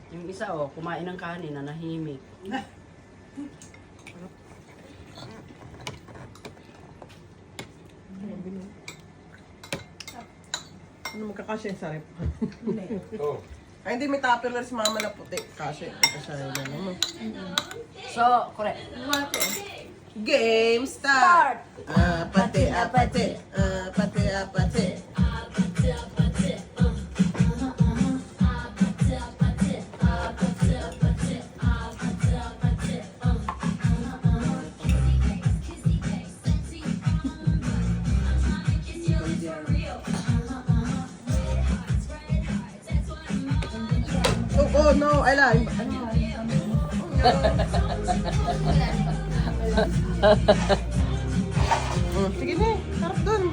Yung isa oh, kumain ng kanin na nahimik. Ano magkakasya yung sarip? Oh. Ay, hindi may tupperware si mama na puti. Kasya. Kasya yun naman. So, correct. Game start! Apate, apate. Apate, apate. Oh no, ay lang. Sige na, harap dun.